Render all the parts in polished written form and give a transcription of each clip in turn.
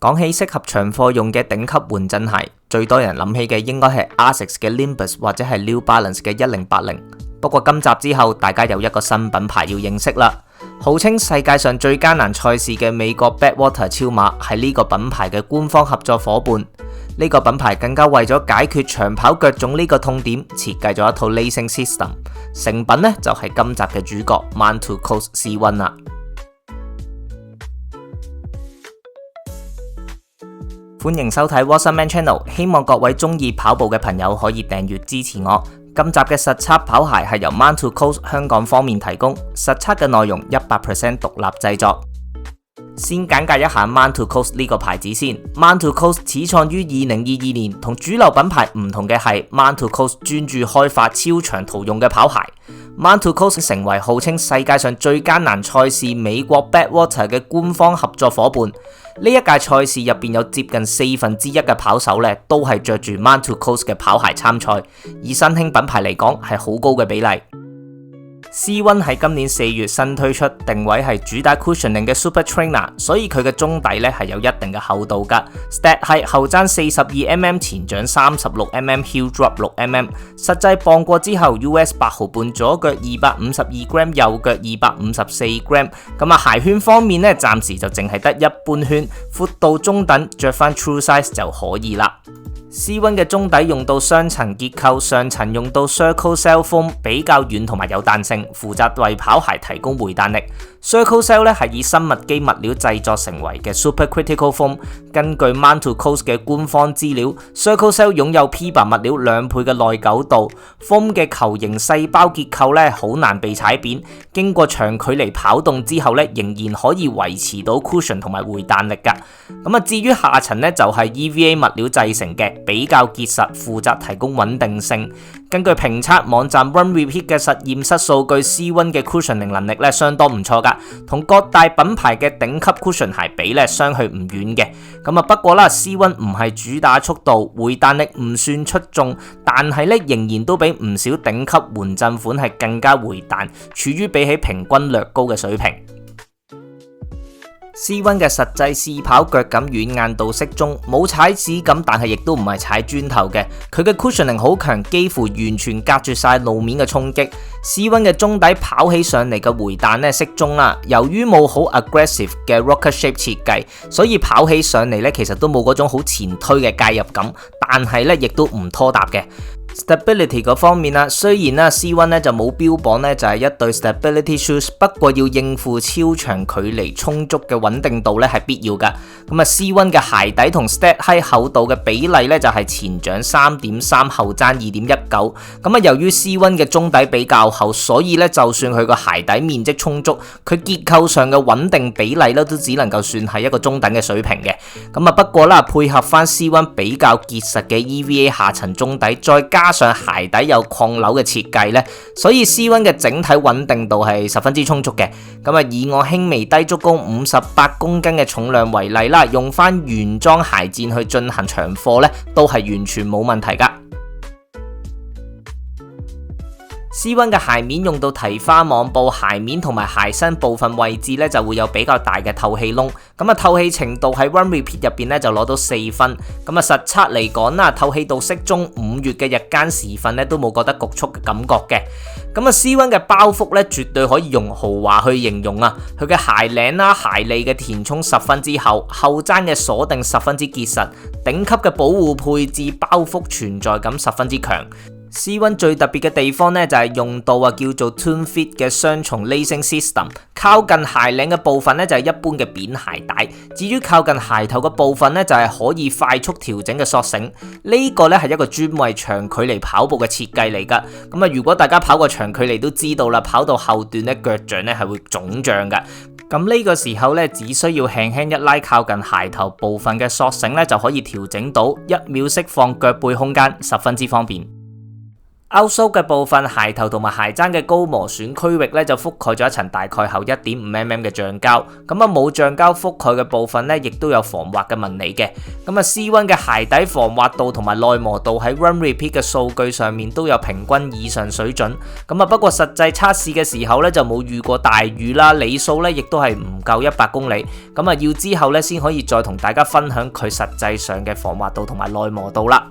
講起適合長課用嘅頂級緩震鞋，最多人諗起嘅應該係 Asics 嘅 Limbus 或者係 New Balance 嘅1080。不過今集之後，大家有一個新品牌要認識啦。號稱世界上最艱難賽事嘅美國 Badwater 超馬係呢個品牌嘅官方合作夥伴。呢個品牌更加為咗解決長跑腳腫呢個痛點，設計咗一套 lacing system。成品呢就係今集嘅主角 Mount to Coast C1 啦。歡迎收睇 Watsonman Channel， 希望各位中意跑步嘅朋友可以訂閱支持我。今集嘅實測跑鞋係由 Mount to Coast 香港方面提供，實測嘅內容 100% 獨立製作。先簡介一下 Mount to Coast 呢個牌子先。Mount to Coast 始創於2022年，同主流品牌唔同嘅係 Mount to Coast 專注開發超長途用嘅跑鞋。Mount to Coast 成為號稱世界上最艱難賽事美國 Badwater 嘅官方合作夥伴。呢一屆賽事入邊有接近1/4嘅跑手咧，都係着住 Mount to Coast 嘅跑鞋參賽，以新興品牌嚟講係好高嘅比例。C1 喺今年4月新推出，定位係主打 cushioning 嘅 Super Trainer， 所以佢嘅中底咧係有一定嘅厚度噶。Stat 係後踭42mm， 前掌36mm， heel drop 6mm。實際磅過之後 US 8毫半，左腳252g， 右腳254g。鞋圈方面咧，暫時就淨係得一般圈，闊度中等，着翻 True Size 就可以啦。C1 嘅中底用到雙層結構，上層用到 Circle Cell Foam， 比較軟同埋有彈性，負責為跑鞋提供回彈力。Circle Cell 咧係以生物基物料製作成為嘅 Super Critical Foam。根據 Mount to Coast 嘅官方資料 ，Circle Cell 擁有 PBA 物料2倍嘅耐久度。Foam 嘅球形細胞結構咧好難被踩扁，經過長距離跑動之後咧，仍然可以維持到 cushion 同埋回彈力㗎。至於下層咧就係 EVA 物料製成嘅，比較結實，負責提供穩定性。根據評測網站 Run Repeat 嘅實驗室數據 ，C1 嘅 cushioning 能力咧相當唔錯㗎，同各大品牌嘅頂級 cushion 鞋比咧相去唔遠嘅。不過啦 ，C1 唔係主打速度，回彈力唔算出眾，但係咧仍然都比唔少頂級緩震款係更加回彈，處於比起平均略高嘅水平。C1 嘅實際試跑腳感軟硬度適中，冇踩屎感，但係亦都唔係踩磚頭嘅。佢嘅 cushioning 好強，幾乎完全隔絕晒路面嘅衝擊。C1 嘅中底跑起上嚟嘅回彈咧適中啦。由於冇好 aggressive 嘅 rocket shape 設計，所以跑起上嚟咧其實都冇嗰種好前推嘅介入感，但係咧亦都唔拖沓嘅。Stability 嗰方面啦，雖然啦 C1 咧就冇標榜咧就係一對 stability shoes， 不過要應付超長距離充足嘅穩定度咧係必要噶。C1 嘅鞋底同 Stat Height 厚度嘅比例咧就係前掌 3.3， 後踭 2.19。由於 C1 嘅中底比較厚，所以咧就算佢個鞋底面積充足，佢結構上嘅穩定比例咧都只能夠算係一個中等嘅水平嘅。不過啦，配合翻 C1 比較結實嘅 EVA 下層中底，再加上鞋底有抗扭嘅設計咧，所以 C1 嘅整體穩定度係十分之充足嘅。以我輕微低足弓58公斤嘅重量為例啦，用翻原裝鞋墊去進行長課咧，都係完全冇問題噶。C1 嘅鞋面用到提花網布，鞋面同埋鞋身部分位置咧就會有比較大嘅透氣窿。透氣程度喺 Run Repeat 入邊咧就攞到4分。實測嚟講啦，透氣度適中，5月嘅日間時分咧都冇覺得局促嘅感覺嘅。C1 嘅包覆咧絕對可以用豪華去形容啊！佢嘅鞋領啦、鞋脷嘅填充十分之厚，後踭嘅鎖定十分之結實，頂級嘅保護配置，包覆存在感十分之強。C1 最特別嘅地方咧就係用到叫做 Tune Fit 嘅雙重 lacing system， 靠近鞋領嘅部分咧就係一般嘅扁鞋帶，至於靠近鞋頭嘅部分咧就係可以快速調整嘅索繩。呢個咧係一個專為長距離跑步嘅設計嚟噶。如果大家跑過長距離都知道啦，跑到後段咧腳掌咧係會腫脹噶。呢個時候咧只需要輕輕一拉靠近鞋頭部分嘅索繩咧就可以調整到1秒釋放腳背空間，十分之方便。Outsole 嘅部分鞋頭同埋鞋踭嘅高磨損區域咧就覆蓋咗一層大概厚 1.5mm 嘅橡膠，咁啊冇橡膠覆蓋嘅部分咧亦都有防滑嘅紋理嘅。咁啊 C1 嘅鞋底防滑度同埋耐磨度喺 Run Repeat 嘅數據上面都有平均以上水準，咁啊不過實際測試嘅時候咧就冇遇過大雨啦，里數咧亦都係唔夠100公里，咁啊要之後咧先可以再同大家分享佢實際上嘅防滑度同埋耐磨度啦。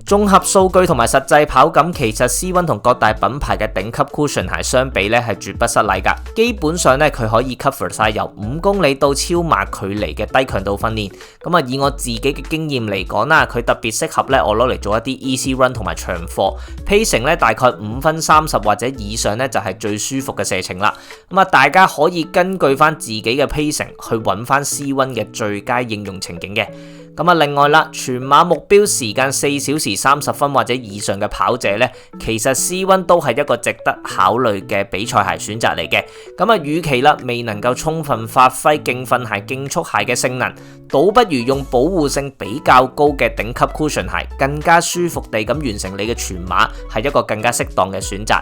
綜合數據同埋實際跑感，其實 C1 同各大品牌嘅頂級 cushion 鞋相比咧係絕不失禮㗎。基本上咧佢可以 cover 晒由5公里到超馬距離嘅低強度訓練。咁啊以我自己嘅經驗嚟講啦，佢特別適合咧我攞嚟做一啲 easy run 同埋長課，pacing 咧大概5分30或者以上咧就係最舒服嘅射程啦。咁啊大家可以根據翻自己嘅 pacing 去揾翻 C1 嘅最佳應用情景嘅。咁啊，另外啦，全馬目標時間4小時30分或者以上嘅跑者呢，其實 C1 都係一個值得考慮嘅比賽鞋選擇嚟嘅。咁啊，與其啦未能夠充分發揮競訓鞋、競速鞋嘅性能，倒不如用保護性比較高嘅頂級 cushion 鞋，更加舒服地咁完成你嘅全馬，係一個更加適當嘅選擇。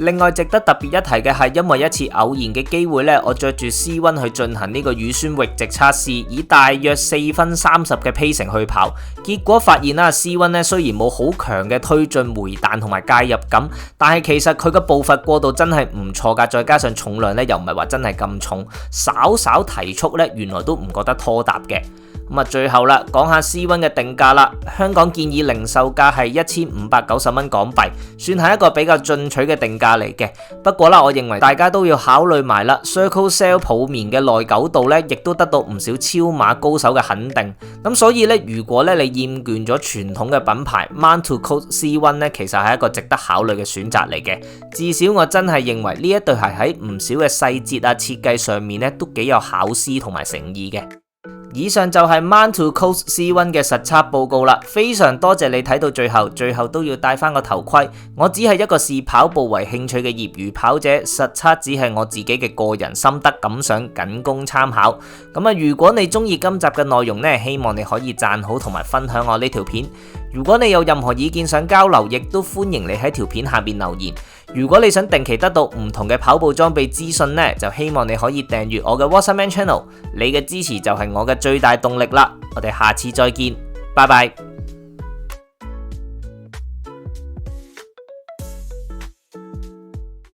另外值得特別一提嘅係，因為一次偶然嘅機會咧，我着住 C1 去進行呢個乳酸閾值測試，以大約4分30嘅 pacing 去跑，結果發現啦 ，C1 咧雖然冇好強嘅推進回彈同埋介入感，但係其實佢嘅步伐過渡真係唔錯㗎，再加上重量咧又唔係話真係咁重，稍稍提速咧原來都唔覺得拖沓嘅。咁啊，最後啦，講下 C1 嘅定價啦。香港建議零售價係1590蚊港幣，算係一個比較進取嘅定價嚟嘅。不過啦，我認為大家都要考慮埋啦 ，Circle Cell 泡棉嘅耐久度咧，亦都得到唔少超馬高手嘅肯定。咁所以咧，如果咧你厭倦咗傳統嘅品牌 Mount to Coast C1 咧，其實係一個值得考慮嘅選擇嚟嘅。至少我真係認為呢一對鞋喺唔少嘅細節啊設計上面咧，都幾有巧思同埋誠意嘅。以上就係 Mount to Coast C1 嘅實測報告啦，非常多謝你睇到最後都要戴翻個頭盔。我只係一個視跑步為興趣嘅業餘跑者，實測只係我自己嘅個人心得感想，僅供參考。咁啊，如果你中意今集嘅內容呢，希望你可以讚好同埋分享我呢條片。如果你有任何意見想交流，亦都歡迎你喺條片下邊留言。如果你想定期得到唔同嘅跑步裝備資訊呢，就希望你可以訂閱我嘅 Wasserman Channel。你嘅支持就係我嘅最大動力啦。我哋下次再見，拜拜。